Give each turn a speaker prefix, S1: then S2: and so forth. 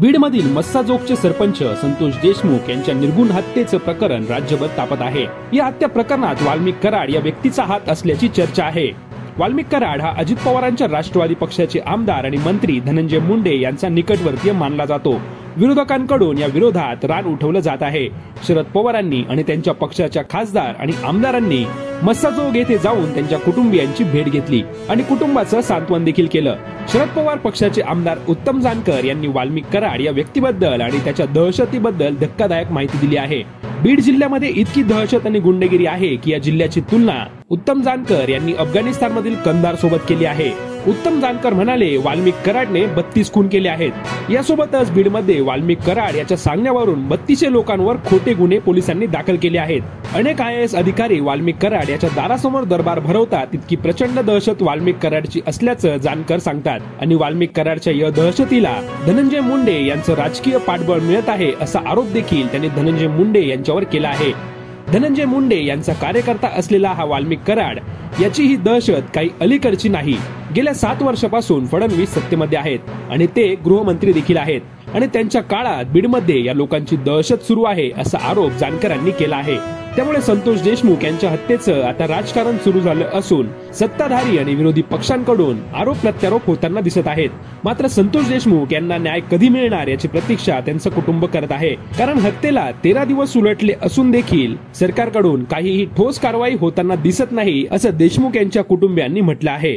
S1: बीडमधील मस्साजोगचे सरपंच संतोष देशमुख यांच्या निर्गुण हत्येचं प्रकरण राज्यभर तापत आहे। या हत्या प्रकरणात वाल्मिक कराड या व्यक्तीचा हात असल्याची चर्चा आहे। वाल्मिक कराड हा अजित पवारांच्या राष्ट्रवादी पक्षाचे आमदार आणि मंत्री धनंजय मुंडे यांचा निकटवर्तीय मानला जातो। विरोधकांकडून या विरोधात रान उठवलं जात आहे। शरद पवारांनी आणि त्यांच्या पक्षाच्या खासदार आणि आमदारांनी मस्साजोग येथे जाऊन त्यांच्या कुटुंबियांची भेट घेतली आणि कुटुंबाचं सांत्वन देखील केलं। शरद पवार पक्षाचे आमदार उत्तम जानकर यांनी वाल्मिक कराड या व्यक्तीबद्दल आणि त्याच्या दहशतीबद्दल धक्कादायक माहिती दिली आहे। बीड जिल्ह्यामध्ये इतकी दहशत आणि गुंडगिरी आहे की या जिल्ह्याची तुलना उत्तम जानकर यांनी अफगाणिस्तानमधील कंधार सोबत केली आहे। उत्तम जानकर म्हणाले, वाल्मिक कराडने 32 खून केले आहेत। यासोबतच बीडमध्ये वाल्मिक कराड याच्या सांगण्यावरून 32 लोकांवर खोटे गुन्हे पोलिसांनी दाखल केले आहेत। अनेक IAS अधिकारी वाल्मिक कराड याच्या दारासमोर दरबार भरवतात, तितकी प्रचंड दहशत वाल्मिक कराडची असल्याचं जानकर सांगतात। आणि वाल्मिक कराडच्या या दहशतीला धनंजय मुंडे यांचं राजकीय पाठबळ मिळत आहे असा आरोप देखील त्यांनी धनंजय मुंडे यांच्यावर केला आहे। धनंजय मुंडे यांचा कार्यकर्ता असलेला हा वाल्मिक कराड याची ही दहशत काही अलीकडची नाही। गेल्या 7 वर्षापासून फडणवीस सत्तेमध्ये आहेत आणि ते गृहमंत्री देखील आहेत आणि त्यांच्या काळात बीडमध्ये या लोकांची दहशत सुरू आहे असा आरोप जानकरांनी केला आहे। त्यामुळे संतोष देशमुख यांच्या हत्येचं आता राजकारण सुरू झालं असून सत्ताधारी आणि विरोधी पक्षांकडून आरोप प्रत्यारोप होताना दिसत आहेत। मात्र संतोष देशमुख यांना न्याय कधी मिळणार याची प्रतीक्षा त्यांचं कुटुंब करत आहे, कारण हत्येला 13 दिवस उलटले असून देखील सरकारकडून काहीही ठोस कारवाई होताना दिसत नाही असं देशमुख यांच्या कुटुंबियांनी म्हटलं आहे।